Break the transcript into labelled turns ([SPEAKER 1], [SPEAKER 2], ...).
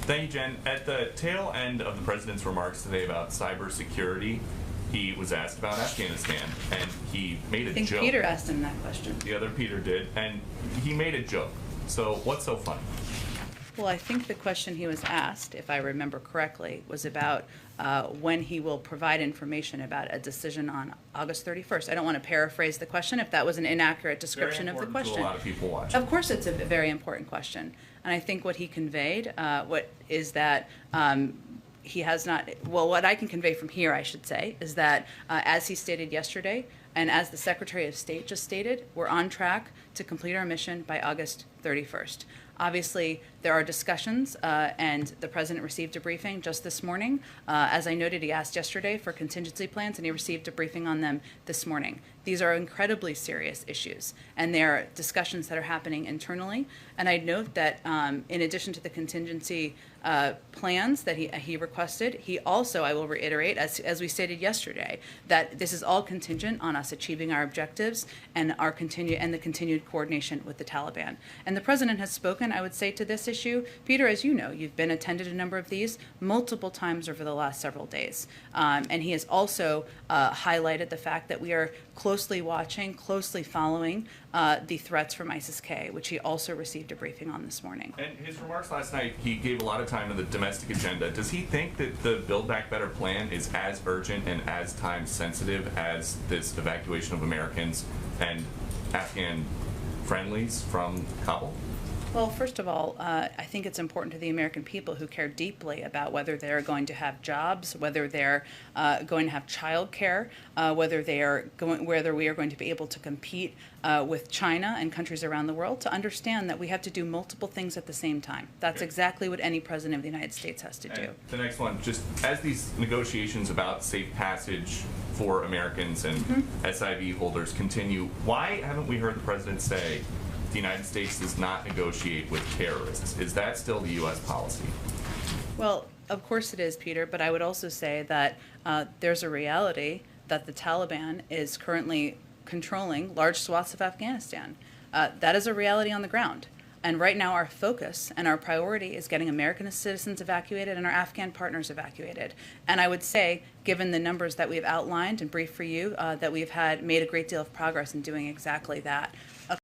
[SPEAKER 1] Thank you, Jen. At the tail end of the president's remarks today about cybersecurity, he was asked about Afghanistan, and he made a joke.
[SPEAKER 2] I think Peter asked him that question.
[SPEAKER 1] The other Peter did, and he made a joke. So what's so funny?
[SPEAKER 2] Well, I think the question he was asked, if I remember correctly, was about when he will provide information about a decision on August 31st. I don't want to paraphrase the question if that was an inaccurate description of the question.
[SPEAKER 1] To a lot of people watching.
[SPEAKER 2] Of course it's a very important question. And I think what he conveyed is that he has not, well, what I can convey from here, I should say, is that as he stated yesterday, and as the Secretary of State just stated, we're on track to complete our mission by August 31st. Obviously, there are discussions, and the President received a briefing just this morning. As I noted, he asked yesterday for contingency plans, and he received a briefing on them this morning. These are incredibly serious issues, and there are discussions that are happening internally. And I'd note that in addition to the contingency plans that he requested, he also, I will reiterate, as we stated yesterday, that this is all contingent on us achieving our objectives and the continued coordination with the Taliban. And the President has spoken, I would say, to this issue. Peter, as you know, you've attended a number of these multiple times over the last several days. And he has also highlighted the fact that we are closely watching, closely following the threats from ISIS-K, which he also received a briefing on this morning.
[SPEAKER 1] And his remarks last night, he gave a lot of time to the domestic agenda. Does he think that the Build Back Better plan is as urgent and as time sensitive as this evacuation of Americans and Afghan friendlies from Kabul?
[SPEAKER 2] Well, first of all, I think it's important to the American people who care deeply about whether they're going to have jobs, whether they're going to have child care, whether we are going to be able to compete with China and countries around the world, to understand that we have to do multiple things at the same time. That's exactly what any president of the United States has to do.
[SPEAKER 1] The next one, just as these negotiations about safe passage for Americans and SIV holders continue, why haven't we heard the president say the United States does not negotiate with terrorists? Is that still the U.S. policy?
[SPEAKER 2] Well, of course it is, Peter, but I would also say that there's a reality that the Taliban is currently controlling large swaths of Afghanistan. That is a reality on the ground. And right now our focus and our priority is getting American citizens evacuated and our Afghan partners evacuated. And I would say, given the numbers that we've outlined and briefed for you, that we've made a great deal of progress in doing exactly that.